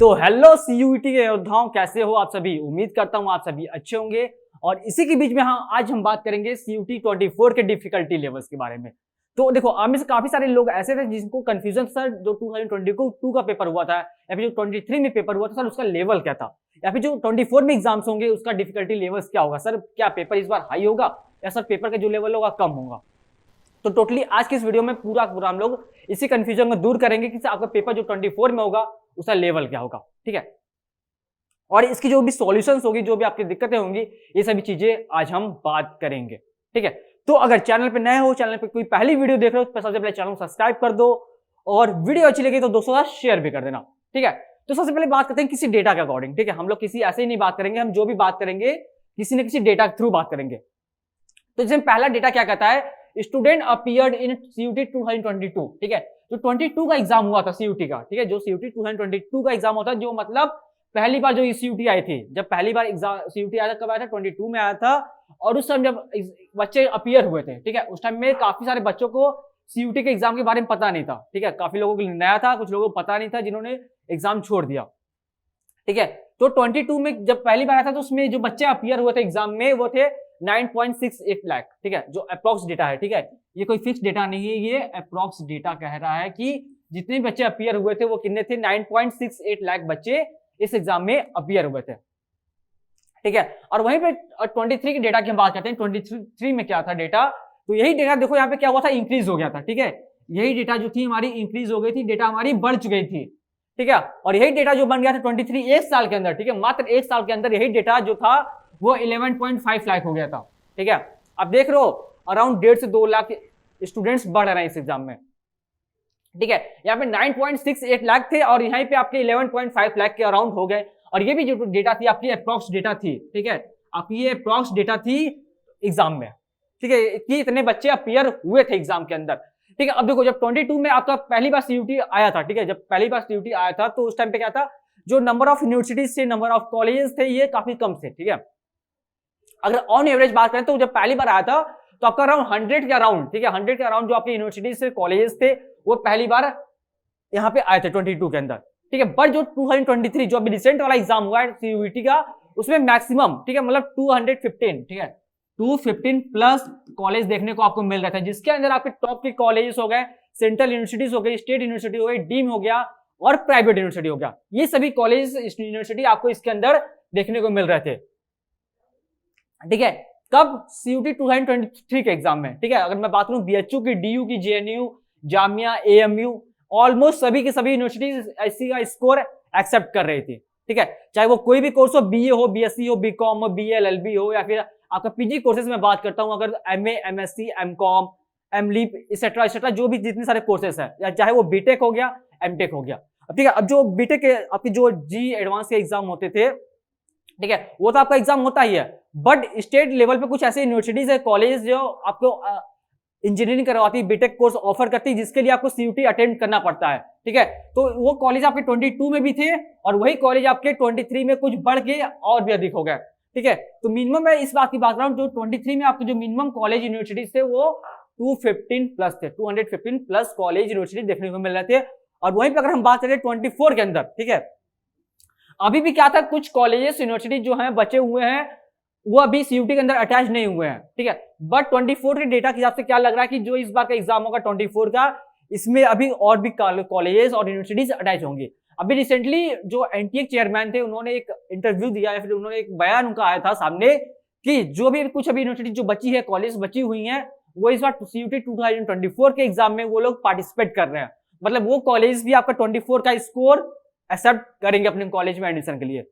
तो hello CUET के योद्धाओं, कैसे हो आप सभी। उम्मीद करता हूं आप सभी अच्छे होंगे। और इसी के बीच में आज हम बात करेंगे सीयूईटी 24 के डिफिकल्टी लेवल्स के बारे में। तो देखो, आप में से काफी सारे लोग ऐसे थे जिनको कंफ्यूजन सर जो 2022 का पेपर हुआ था या फिर जो 23 में पेपर हुआ था सर उसका लेवल क्या था, या फिर जो 24 में एग्जाम्स होंगे उसका डिफिकल्टी लेवल्स क्या होगा। सर क्या पेपर इस बार हाई होगा या सर पेपर का जो लेवल होगा कम होगा। तो टोटली आज की इस वीडियो में पूरा हम लोग इसी कंफ्यूजन को दूर करेंगे कि आपका पेपर जो 24 में होगा उसका लेवल क्या होगा, ठीक है। और इसकी जो भी सॉल्यूशंस होगी, जो भी आपकी दिक्कतें होंगी, ये सभी चीजें आज हम बात करेंगे, ठीक है। तो अगर चैनल पे नए हो, चैनल पे कोई पहली वीडियो देख रहे हो तो सबसे पहले चैनल को सब्सक्राइब कर दो और वीडियो अच्छी लगी तो दोस्तों के साथ शेयर भी कर देना, ठीक है। तो सबसे पहले बात करते हैं किसी डेटा के अकॉर्डिंग, ठीक है। हम लोग किसी ऐसे ही नहीं बात करेंगे, हम जो भी बात करेंगे किसी न किसी डेटा के थ्रू बात करेंगे। तो जैसे पहला डेटा क्या कहता है, स्टूडेंट अपीयर्ड इन सीयूटी 2022, ठीक है। जो 22 का एग्जाम हुआ था सीयूटी का, ठीक है, जो सीयूटी 2022 का एग्जाम होता है, जो मतलब पहली बार जो सीयूटी आई थी, जब पहली बार एग्जाम सीयूटी आया था, कब आया था, 22 में आया था। और उस टाइम जब बच्चे अपीयर हुए थे, ठीक है, उस टाइम में काफी सारे बच्चों को सीयूटी के एग्जाम के बारे में पता नहीं था, ठीक है। काफी लोगों को नया था, कुछ लोगों को पता नहीं था, जिन्होंने एग्जाम छोड़ दिया, ठीक है। तो 22 में जब पहली बार आया था तो उसमें जो बच्चे अपीयर हुए थे एग्जाम में वो थे 9.68 लाख, ठीक है, जो अप्रॉक्स डेटा है, ठीक है। ये कोई फिक्स डेटा नहीं है, ये अप्रॉक्स डेटा कह रहा है कि जितने बच्चे अपीयर हुए थे वो कितने थे, 9.68 लाख बच्चे इस एग्जाम में अपीयर हुए थे, ठीक है। और वहीं पे 23 के डेटा की हम बात करते हैं। 23 में क्या था डेटा, तो यही डेटा देखो यहाँ पे क्या हुआ था, इंक्रीज हो गया था, ठीक है। यही डेटा जो थी हमारी इंक्रीज हो गई थी, डेटा हमारी बढ़ चुकी थी, ठीक है। और यही डेटा जो बन गया था 23 एक साल के अंदर, ठीक है, मात्र एक साल के अंदर यही डेटा जो था वो 11.5 लाख हो गया था, ठीक है। अब देख रहे हो अराउंड 1.5 से 2 लाख स्टूडेंट्स बढ़ रहे हैं इस एग्जाम में, ठीक है। यहाँ पे 9.68 लाख थे और यहाँ पे आपके 11.5 लाख के अराउंड हो गए। और ये भी जो डेटा थी आपकी अप्रॉक्स डेटा थी, ठीक है, आपकी ये अप्रॉक्स डेटा थी एग्जाम में, ठीक है, कि इतने बच्चे अपीयर हुए थे एग्जाम के अंदर, ठीक है। अब देखो जब 22 में आपका पहली बार सीयूटी आया था, ठीक है, जब पहली बार सीयूटी आया था तो उस टाइम पे क्या था, जो नंबर ऑफ यूनिवर्सिटीज थे, नंबर ऑफ कॉलेजेस थे, ये काफी कम थे, ठीक है। अगर ऑन एवरेज बात करें तो जब पहली बार आया था तो आपका अराउंड 100 के अराउंड, ठीक है, 100 के अराउंड जो आपके यूनिवर्सिटीज थे, कॉलेजेस थे, वो पहली बार यहाँ पे आए थे 22 के अंदर, ठीक है। बट जो 2023 जो अभी रिसेंट वाला एग्जाम हुआ है सीयूईटी का, उसमें मैक्सिमम, ठीक है, मतलब 215, ठीक है, 215 प्लस कॉलेज देखने को आपको मिल रहा था, जिसके अंदर आपके टॉप के कॉलेजेस हो गए, सेंट्रल यूनिवर्सिटीज हो गई, स्टेट यूनिवर्सिटी हो गई, डीम हो गया और प्राइवेट यूनिवर्सिटी हो गया। ये सभी कॉलेज यूनिवर्सिटी आपको इसके अंदर देखने को मिल रहे थे, ठीक है। कब, सीयूटी 2023 के एग्जाम में, ठीक है। अगर मैं बात करूं बीएचयू की, डीयू की, जेएनयू, जामिया, एएमयू, ऑलमोस्ट सभी की सभी यूनिवर्सिटीज ऐसी का स्कोर एक्सेप्ट कर रही थी, ठीक है। चाहे वो कोई भी कोर्स हो, बीए हो, बीएससी हो, बीकॉम हो, बीए एलएलबी हो, या फिर आपका पीजी कोर्सेज में बात करता हूं, अगर MA, MSc, MCom, MLib et cetera et cetera, जो भी जितने सारे कोर्सेज है, या चाहे वो बीटेक हो गया, एमटेक हो गया, ठीक है। अब जो बीटेक के आपकी जो जी एडवांस के एग्जाम होते थे, ठीक है, वो तो आपका एग्जाम होता ही है, बट स्टेट लेवल पे कुछ ऐसे यूनिवर्सिटीज है, कॉलेज जो आपको इंजीनियरिंग करवाती है, बीटेक कोर्स ऑफर करती है, जिसके लिए आपको सीयूटी अटेंड करना पड़ता है, ठीक है। तो वो कॉलेज आपके 22 में भी थे और वही कॉलेज आपके 23 में कुछ बढ़ के और भी अधिक हो गए, ठीक है। तो मिनिमम मैं इस बात की बात कर रहा हूं, जो 23 में आपके जो मिनिमम कॉलेज यूनिवर्सिटीज थे वो 215 प्लस थे, 215 प्लस कॉलेज यूनिवर्सिटी देखने को मिल रहे थे। और वहीं पर अगर हम बात करें 24 के अंदर, ठीक है, अभी भी क्या था, कुछ कॉलेजेस यूनिवर्सिटी जो हैं बचे हुए हैं वो अभी सीयूटी के अंदर अटैच नहीं हुए हैं, ठीक है। बट 24 के डेटा के हिसाब से क्या लग रहा है कि जो इस बार का एग्जाम होगा 24 का, इसमें अभी और भी कॉलेजेस और यूनिवर्सिटीज अटैच होंगी। अभी रिसेंटली जो एनटीए चेयरमैन थे, उन्होंने एक इंटरव्यू दिया या फिर उन्होंने एक बयान उनका आया था सामने कि जो भी कुछ अभी यूनिवर्सिटी जो बची है, कॉलेज बची हुई है, वो इस बार सीयूटी 2024 के एग्जाम में वो लोग पार्टिसिपेट कर रहे हैं। मतलब वो कॉलेज भी आपका 24 का स्कोर एक्सेप्ट करेंगे अपने कॉलेज में एडमिशन के लिए।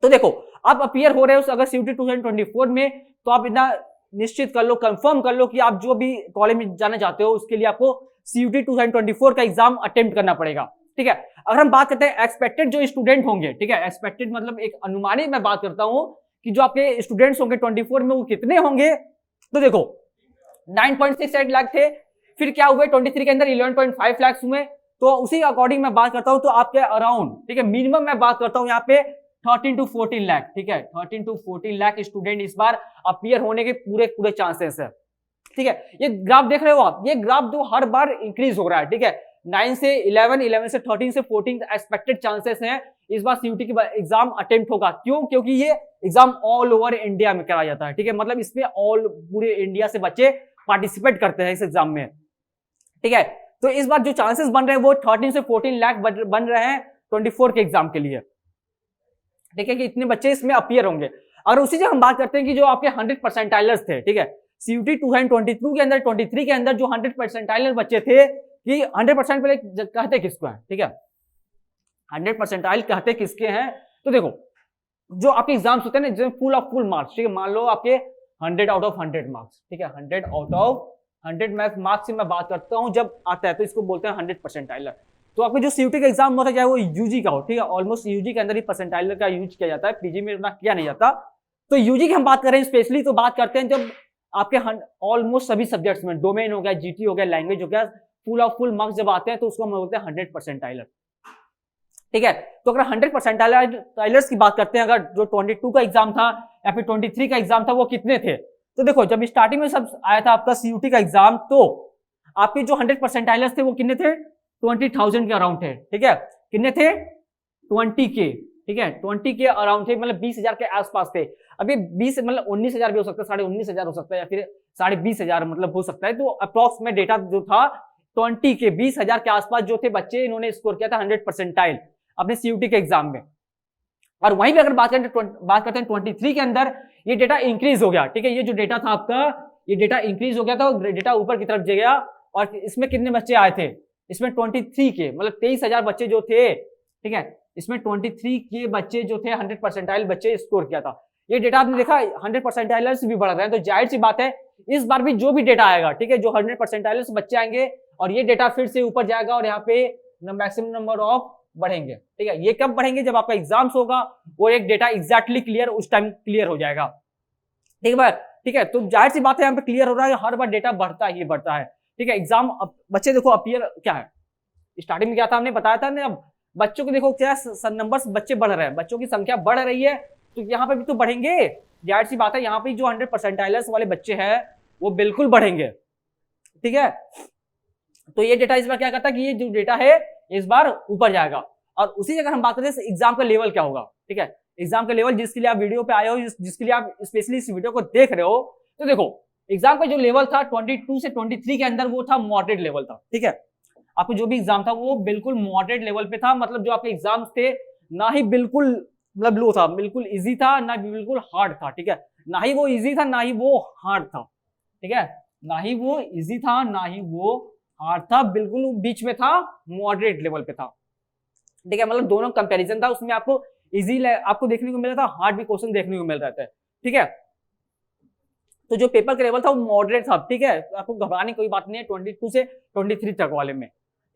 तो देखो आप अपीयर हो रहे हो अगर सीयूटी 2024 में, तो आप इतना निश्चित कर लो, कंफर्म कर लो कि आप जो भी कॉलेज में जाना चाहते हो उसके लिए आपको सीयूटी 2024 का एग्जाम अटेम्प्ट करना पड़ेगा, ठीक है। अगर हम बात करते हैं एक्सपेक्टेड जो स्टूडेंट होंगे, ठीक है, एक्सपेक्टेड मतलब एक अनुमानित मैं बात करता हूं कि जो आपके स्टूडेंट्स होंगे 24 में वो कितने होंगे। तो देखो 9.68 लाख थे, फिर क्या हुए 23 के अंदर 11.5 लाख हुए, तो उसी अकॉर्डिंग मैं बात करता हूं तो आपके अराउंड, ठीक है, मिनिमम मैं बात करता हूं यहाँ पे 13 to 14 लाख, ठीक है, 13 to 14 लाख स्टूडेंट इस बार अपीयर होने के पूरे चांसेस है, ठीक है। ये ग्राफ देख रहे हो आप, ये ग्राफ जो हर बार इंक्रीज हो रहा है, ठीक है, 9 से 11, 11 से 13 से 14 एक्सपेक्टेड चांसेस हैं इस बार सीयूटी की एग्जाम अटेम्प्ट होगा। क्यों? क्योंकि ये एग्जाम ऑल ओवर इंडिया में कराया जाता है, ठीक है, मतलब इसमें ऑल पूरे इंडिया से बच्चे पार्टिसिपेट करते हैं इस एग्जाम में, ठीक है। तो इस बार जो चांसेस बन रहे हैं वो 13 से 14 लाख बन रहे हैं 24 के एग्जाम के लिए, ठीक है, कि इतने बच्चे इसमें अपीयर होंगे। और उसी से हम बात करते हैं कि जो आपके 100 परसेंटाइलर्स थे, ठीक है, सीयूटी 2022 के अंदर 23 के अंदर जो 100 परसेंटाइलर बच्चे थे, कि 100% पहले कहते किसको है, ठीक है, 100 परसेंटाइल कहते किसके हैं? तो देखो जो आपके एग्जाम्स होते हैं ना, फुल ऑफ फुल मार्क्स, ठीक है, मान लो आपके 100 आउट ऑफ 100 मार्क्स, ठीक है, 100 आउट ऑफ 100 मार्क्स से मैं बात करता हूं जब आता है, तो इसको बोलते हैं 100 परसेंटाइलर। तो आपके जो सीयूटी का एग्जाम होता है चाहे वो यूजी का हो, ठीक है, ऑलमोस्ट यूजी के अंदर ही परसेंटाइलर का यूज किया जाता है, पीजी में उतना किया नहीं जाता। तो यूजी की हम बात करें स्पेशली, तो बात करते हैं जब आपके ऑलमोस्ट सभी सब्जेक्ट्स में, डोमेन हो गया, जीटी हो गया, लैंग्वेज हो गया, फुल ऑफ फुल मार्क्स जब आते हैं तो उसको हम बोलते हैं 100 परसेंटाइलर, ठीक है। तो अगर 100 परसेंटाइलर्स की बात करते हैं, अगर जो 22 का एग्जाम था या फिर 23 का एग्जाम था वो कितने थे? तो देखो जब स्टार्टिंग में सब आया था आपका सीयूटी का एग्जाम, तो आपके जो 100 परसेंटाइलर्स थे वो कितने थे? 20,000 के अराउंड थे, ठीक है, कितने थे? 20 के, ठीक है, 20 के अराउंड थे, मतलब 20,000 के आसपास थे। अभी 20 मतलब 19,000 भी हो सकता है, 19,500 हो सकता है, या फिर 20,500 मतलब हो सकता है। तो अप्रॉक्स में डेटा जो था 20 के 20,000 के आसपास जो थे बच्चे, इन्होंने स्कोर किया था 100 परसेंटाइल अपने सीयूटी के एग्जाम में। और वहीं पे अगर बात करते हैं 23 के अंदर, ये डेटा इंक्रीज हो गया, ठीक है, ये जो डेटा था आपका, ये डेटा इंक्रीज हो गया था, डेटा ऊपर की तरफ गया। और इसमें कितने बच्चे आए थे? इसमें 23 के मतलब 23,000 बच्चे जो थे, ठीक है, इसमें 23 के बच्चे जो थे 100 परसेंटाइल बच्चे स्कोर किया था। ये डेटा आपने देखा 100 परसेंटाइलर्स भी बढ़ रहे हैं, तो जाहिर सी बात है इस बार भी जो भी डेटा आएगा, ठीक है, जो 100 परसेंटाइलर्स बच्चे आएंगे और ये डेटा फिर से ऊपर जाएगा और यहाँ पे मैक्सिमम नंबर ऑफ बढ़ेंगे, ठीक है। ये कब बढ़ेंगे? जब आपका एग्जाम्स होगा, वो एक डेटा एग्जैक्टली क्लियर उस टाइम क्लियर हो जाएगा, ठीक है, ठीक है। तो जाहिर सी बात है यहाँ पे क्लियर हो रहा है, हर बार डेटा बढ़ता ही बढ़ता है, ठीक है। एग्जाम बच्चे देखो अपीयर क्या है, स्टार्टिंग में क्या था हमने बताया था ना, अब बच्चों को देखो क्या नंबर्स बच्चे बढ़ रहे हैं, बच्चों की संख्या बढ़ रही है, तो यहाँ पे भी तो बढ़ेंगे, जाहिर सी बात है। यहाँ पे जो 100 परसेंटाइलर्स वाले बच्चे हैं वो बिल्कुल बढ़ेंगे, ठीक है। तो ये डेटा इस बार क्या करता है कि ये जो डेटा है इस बार ऊपर जाएगा। और उसी जगह हम बात करते हैं एग्जाम का लेवल क्या होगा, ठीक है, एग्जाम का लेवल जिसके लिए आप वीडियो पे आए हो, जिसके लिए आप स्पेशली इस वीडियो को देख रहे हो, तो देखो एग्जाम का जो लेवल था 22 से 23 के अंदर वो था मॉडरेट लेवल था, ठीक है। आपको जो भी एग्जाम था वो बिल्कुल मॉडरेट लेवल पे था, मतलब जो आपके एग्जाम्स थे ना ही बिल्कुल मतलब लो था, बिल्कुल इजी था, ना बिल्कुल हार्ड था, ठीक है, ना ही वो इजी था ना ही वो हार्ड था, ठीक है, ना ही वो इजी था ना ही वो हार्ड था, बिल्कुल बीच में था, मॉडरेट लेवल पे था, ठीक है, मतलब दोनों कंपैरिजन था, उसमें आपको इजी आपको देखने को मिल रहा था, हार्ड भी क्वेश्चन देखने को मिल रहा था, ठीक है। तो जो पेपर का लेवल था वो मॉडरेट था, ठीक है, आपको घबराने की कोई बात नहीं है 22 से 23 तक वाले में,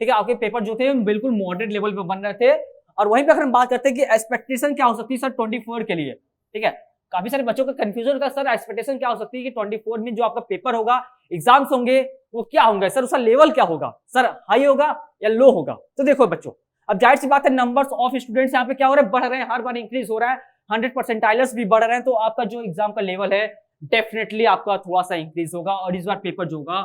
ठीक है, आपके पेपर जो थे बिल्कुल मॉडरेट लेवल पे बन रहे थे। और वहीं पे अगर हम बात करते हैं कि एक्सपेक्टेशन क्या हो सकती है सर 24 के लिए, ठीक है, काफी सारे बच्चों का कंफ्यूजन का सर एक्सपेक्टेशन क्या हो सकती है कि 24 में जो आपका पेपर होगा, एग्जाम्स होंगे, वो क्या होंगे सर, उसका लेवल क्या होगा सर, हाई होगा या लो होगा? तो देखो बच्चों, अब जाहिर सी बात है नंबर्स ऑफ स्टूडेंट्स यहाँ पे क्या हो रहे हैं, बढ़ रहे हैं, हर बार इंक्रीज हो रहा है, 100 परसेंटाइलर्स भी बढ़ रहे हैं, तो आपका जो एग्जाम का लेवल है डेफिनेटली आपका थोड़ा सा इंक्रीज होगा और इस बार पेपर जो होगा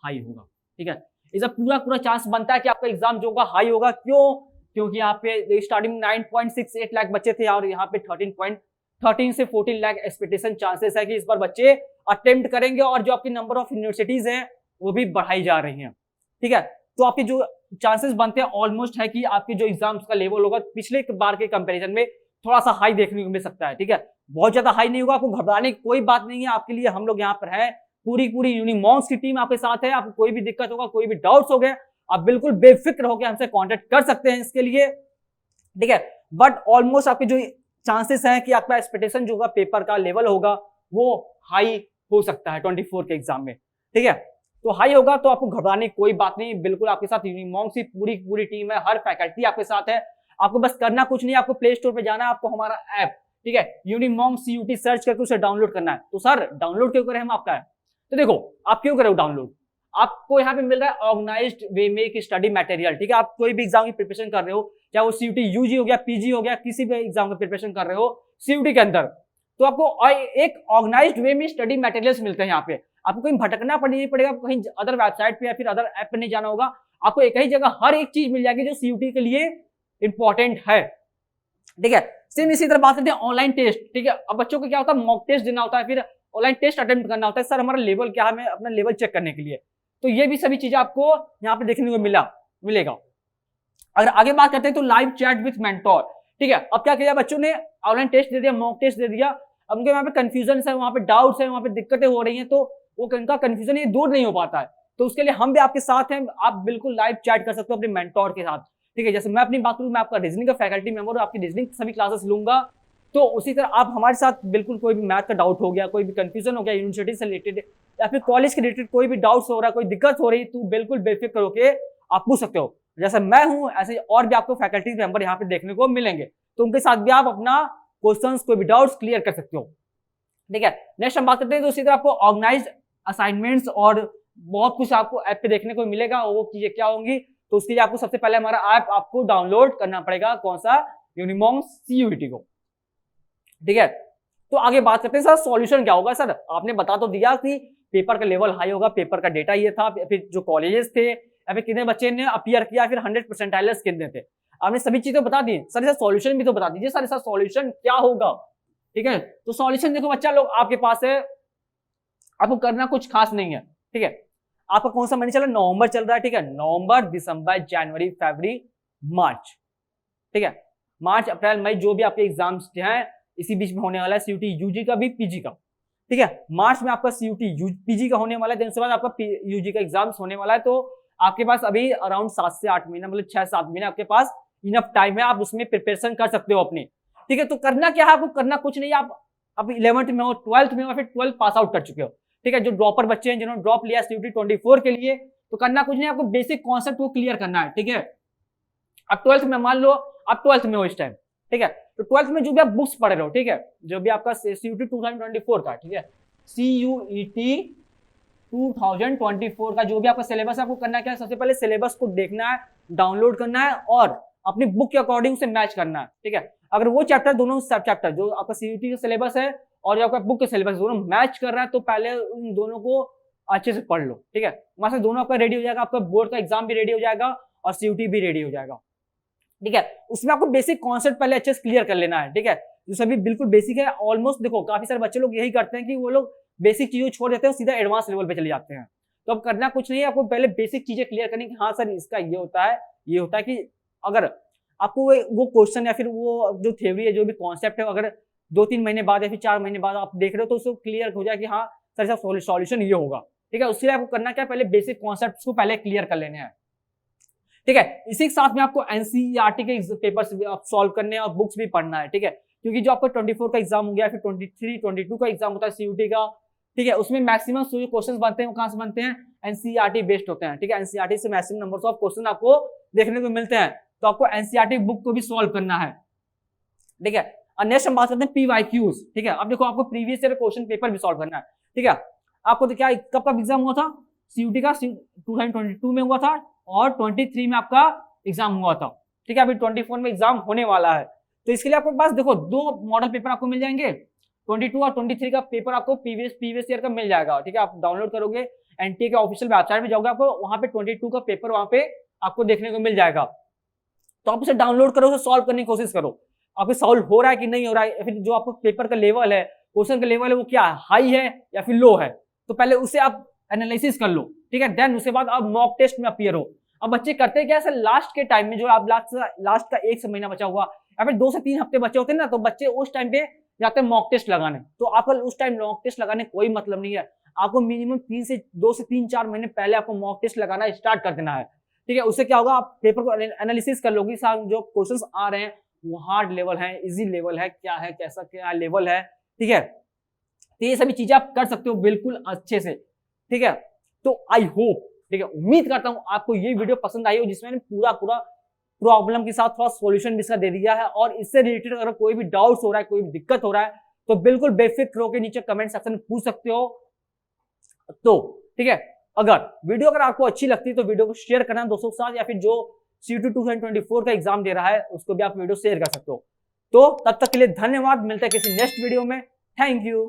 हाई होगा, ठीक है। इस बार पूरा चांस बनता है कि आपका एग्जाम जो होगा हाई होगा। क्यों? क्योंकि यहाँ पे स्टार्टिंग 9.68 लाख बच्चे थे और यहाँ पे 13 से 14 लाख एक्सपेक्टेशन चांसेस है कि इस बार बच्चे अटेम्प्ट करेंगे और जो आपकी नंबर ऑफ यूनिवर्सिटीज हैं वो भी बढ़ाई जा रही हैं, ठीक है। तो आपके जो चांसेस बनते हैं ऑलमोस्ट है कि आपके जो एग्जाम्स का लेवल होगा पिछले बार के कंपैरिजन में थोड़ा सा हाई देखने को मिल सकता है, ठीक है, बहुत ज्यादा हाई नहीं होगा, आपको घबराने की कोई बात नहीं है, आपके लिए हम लोग यहाँ पर है, पूरी यूनिमॉन्क्स की टीम आपके साथ है, आपको कोई भी दिक्कत होगा, कोई भी डाउट्स हो गए, आप बिल्कुल बेफिक्र होकर हमसे कांटेक्ट कर सकते हैं इसके लिए, ठीक है। बट ऑलमोस्ट आपके जो चांसेस हैं कि आपका एक्सपेक्टेशन जो होगा पेपर का लेवल होगा वो हाई हो सकता है 24 के एग्जाम में, ठीक है। तो हाई होगा तो आपको घबराने की कोई बात नहीं, बिल्कुल आपके साथ यूनिमॉन्क्स की पूरी टीम है, हर फैकल्टी आपके साथ है, आपको बस करना कुछ नहीं, आपको प्ले स्टोर पे जाना है, आपको हमारा ऐप, ठीक है, यूनिमॉन्क्स CUT सर्च करके उसे डाउनलोड करना है। तो सर डाउनलोड क्यों करें हम आपका ऐप? तो देखो आप क्यों करो डाउनलोड, आपको यहाँ पे मिल रहा है ऑर्गेनाइज्ड वे में एक स्टडी मटेरियल, ठीक है, आप कोई भी एग्जाम की प्रिपरेशन कर रहे हो, चाहे वो CUT UG हो गया, PG हो गया, किसी भी एग्जाम की प्रिपरेशन कर रहे हो CUT के अंदर, तो आपको एक ऑर्गेनाइज्ड वे में स्टडी मटेरियल्स मिलते हैं। यहाँ पे आपको कहीं भटकना नहीं पड़ेगा, कहीं अदर वेबसाइट पे या फिर अदर ऐप पे नहीं जाना होगा, आपको एक ही जगह हर एक चीज मिल जाएगी जो CUT के लिए इंपॉर्टेंट है, ठीक है। सेम इसी तरह बात करते हैं ऑनलाइन टेस्ट, ठीक है। अब बच्चों को क्या होता है, मॉक टेस्ट देना होता है, फिर ऑनलाइन टेस्ट अटेम्प्ट करना होता है, सर हमारा लेवल क्या है, हमें अपना लेवल चेक करने के लिए। तो ये भी सभी चीजें आपको यहाँ पे देखने को मिलेगा। अगर आगे बात करते हैं तो लाइव चैट विथ मेंटोर, ठीक है। अब क्या किया, बच्चों ने ऑनलाइन टेस्ट दे दिया, मॉक टेस्ट दे दिया, अब उनके वहां पे कंफ्यूजन है, वहां पे डाउट्स है, वहां पे दिक्कतें हो रही हैं, तो वो उनका कंफ्यूजन ये दूर नहीं हो पाता है। तो उसके लिए हम भी आपके साथ हैं, आप बिल्कुल लाइव चैट कर सकते हो अपने मेंटोर के साथ, ठीक है। जैसे मैं अपनी बात करूं, मैं आपका रीजनिंग का फैकल्टी मेंबर हूं, आपकी रीजनिंग सभी क्लासेस लूंगा, तो उसी तरह आप हमारे साथ बिल्कुल कोई भी मैथ का डाउट हो गया, कोई भी कंफ्यूजन हो गया यूनिवर्सिटी से रिलेटेड या फिर कॉलेज के रिलेटेड कोई भी डाउट्स हो रहा है, कोई दिक्कत हो रही, तो बिल्कुल बेफिक्र होकर आप पूछ सकते हो। जैसे मैं हूं ऐसे और भी आपको फैकल्टी मेंबर यहाँ पे देखने को मिलेंगे, तो उनके साथ भी आप अपना क्वेश्चंस कोई भी डाउट्स क्लियर कर सकते हो, ठीक है। नेक्स्ट हम बात करते हैं तो इसी तरह आपको ऑर्गेनाइज असाइनमेंट्स और बहुत कुछ आपको ऐप पे देखने को मिलेगा। वो चीजें क्या होंगी, तो उसके लिए आपको सबसे पहले हमारा ऐप आपको डाउनलोड करना पड़ेगा, कौन सा, यूनिमॉन्क CUET को, ठीक है। तो आगे बात करते हैं सर सॉल्यूशन क्या होगा। सर आपने बता तो दिया कि पेपर का लेवल हाई होगा, पेपर का डेटा ये था, फिर जो कॉलेजेस थे या फिर कितने बच्चे ने अपीयर किया, फिर 100% कितने थे, आपने सभी चीजें बता दी। सर इसका सॉल्यूशन भी तो बता दीजिए, सर इसका सॉल्यूशन क्या होगा, ठीक है। तो सॉल्यूशन देखो बच्चा लोग आपके पास है, आपको करना कुछ खास नहीं है, ठीक है। आपका कौन सा महीना चल रहा है, नवंबर चल रहा है, ठीक है। नवंबर, दिसंबर, जनवरी, फरवरी, मार्च, ठीक है। मार्च, अप्रैल, मई जो भी आपके एग्जाम्स हैं इसी बीच में होने वाला है, CUT UG का भी, PG का, ठीक है। मार्च में आपका CUT PG का होने वाला है, उसके बाद आपका UG का एग्जाम्स होने वाला है। तो आपके पास अभी अराउंड 7 से 8 महीना, मतलब 6-7 महीने आपके पास इनफ टाइम है, आप उसमें प्रिपरेशन कर सकते हो अपनी, ठीक है। तो करना क्या है, आपको करना कुछ नहीं, आप अब 11th में हो, 12th में हो, फिर 12th पास आउट कर चुके हो, ठीक है। जो ड्रॉपर बच्चे हैं जिन्होंने ड्रॉप लिया CUT 24 के लिए, तो करना कुछ नहीं, आपको बेसिक कॉन्सेप्ट को क्लियर करना है, ठीक है। अब 12th में मान लो आप 12th में हो इस टाइम, ठीक है। तो 12th में जो भी आप बुक्स पढ़ रहे हो, ठीक है, जो भी आपका CUT 2024 का, ठीक है, CUET 2024 का जो भी आपका सिलेबस है, आपको करना क्या है, सबसे पहले सिलेबस को देखना है, डाउनलोड करना है और अपनी बुक के अकॉर्डिंग से मैच करना है, ठीक है। अगर वो चैप्टर, दोनों सब चैप्टर जो आपका CUT का सिलेबस है और जो आपका बुक के सिलेबस दोनों मैच कर रहा है, तो पहले उन दोनों को अच्छे से पढ़ लो, ठीक है। वहां से दोनों आपका रेडी हो जाएगा, आपका बोर्ड का एग्जाम भी रेडी हो जाएगा और CUT भी रेडी हो जाएगा, ठीक है। उसमें आपको बेसिक कॉन्सेप्ट पहले अच्छे से क्लियर कर लेना है, ठीक है। जो सभी बिल्कुल बेसिक है, ऑलमोस्ट देखो काफी सारे बच्चे लोग यही करते हैं कि वो लोग बेसिक चीजों छोड़ देते हैं, सीधा एडवांस लेवल पे चले जाते हैं। तो अब करना कुछ नहीं है, आपको पहले बेसिक चीजें क्लियर करनी कि हाँ सर इसका ये होता है, ये होता है, कि अगर आपको वो क्वेश्चन या फिर वो जो थ्योरी है, जो भी कॉन्सेप्ट है, अगर 2-3 महीने बाद या फिर 4 महीने बाद आप देख रहे हो, तो उसको क्लियर हो जाए कि हाँ सर इसका सॉल्यूशन ये होगा, ठीक है। उसके लिए आपको करना क्या, पहले बेसिक कॉन्सेप्ट को पहले क्लियर कर लेने हैं, ठीक है। इसी के साथ में आपको NCERT के पेपर्स भी आप सॉल्व करने हैं और बुक्स भी पढ़ना है, ठीक है। क्योंकि जो आपका 24 का एग्जाम हो गया, फिर 23, 22 का एग्जाम होता है CUT का, ठीक है। उसमें मैक्सिमम जो क्वेश्चंस बनते हैं वो कहां से बनते हैं, NCERT बेस्ड होते हैं, ठीक है। NCERT से मैक्सिमम नंबर्स ऑफ क्वेश्चन आपको देखने को मिलते हैं, तो आपको NCERT बुक को भी सॉल्व करना है, ठीक है। और नेक्स्ट हम बात करते हैं PYQs, ठीक है। अब देखो आपको प्रीवियस ईयर क्वेश्चन पेपर भी सॉल्व करना है, ठीक है। आपको तो क्या कब का एग्जाम हुआ था, CUT का 2022 में हुआ था और 23 में आपका एग्जाम हुआ था, ठीक है। अभी 24 में एग्जाम होने वाला है, तो इसके लिए आपके पास देखो 2 मॉडल पेपर आपको मिल जाएंगे, 22 और 23 का पेपर आपको प्रीवियस ईयर का मिल जाएगा, ठीक है। आप डाउनलोड करोगे, NTA के ऑफिशियल वेबसाइट में जाओगे, आपको वहां पे 22 का पेपर वहां पे आपको देखने को मिल जाएगा। तो आप उसे डाउनलोड करो, उसे सॉल्व करने की कोशिश करो, आपको सॉल्व हो रहा है कि नहीं हो रहा है, फिर जो आपको पेपर का लेवल है, क्वेश्चन का लेवल है, वो क्या हाई है या फिर लो है, तो पहले उसे आप एनालिसिस कर लो, ठीक है। देन उसके बाद आप मॉक टेस्ट में अपीयर हो। अब बच्चे करते क्या है, लास्ट के टाइम में जो आप लास्ट का 1 महीना बचा हुआ या फिर 2 से 3 हफ्ते बचे होते हैं ना, तो बच्चे उस टाइम पे जाते हैं मॉक टेस्ट लगाने। तो आपका उस टाइम मॉक टेस्ट लगाने कोई मतलब नहीं है, आपको मिनिमम 2 से 3-4 महीने पहले आपको मॉक टेस्ट लगाना स्टार्ट कर देना है, ठीक है। उससे क्या होगा, आप पेपर को एनालिसिस कर लोगे, जो क्वेश्चंस आ रहे हैं वो हार्ड लेवल है, इजी लेवल है, क्या है, कैसा क्या लेवल है, ठीक है। तो ये सभी चीजें आप कर सकते हो बिल्कुल अच्छे से, ठीक है। तो आई होप, ठीक है, उम्मीद करता हूं आपको ये वीडियो पसंद आई हो, जिसमें मैंने पूरा प्रॉब्लम के साथ थोड़ा सॉल्यूशन भी इसका दे दिया है। और इससे रिलेटेड अगर कोई भी डाउट्स हो रहा है, कोई भी दिक्कत हो रहा है, तो बिल्कुल बेफिक्र होकर नीचे कमेंट सेक्शन में पूछ सकते हो। तो ठीक है, अगर वीडियो अगर आपको अच्छी लगती है तो वीडियो को शेयर करना दोस्तों के साथ, या फिर जो CUT 2024 का एग्जाम दे रहा है उसको भी आप वीडियो शेयर कर सकते हो। तो तब तक के लिए धन्यवाद, मिलता है किसी नेक्स्ट वीडियो में। Thank you.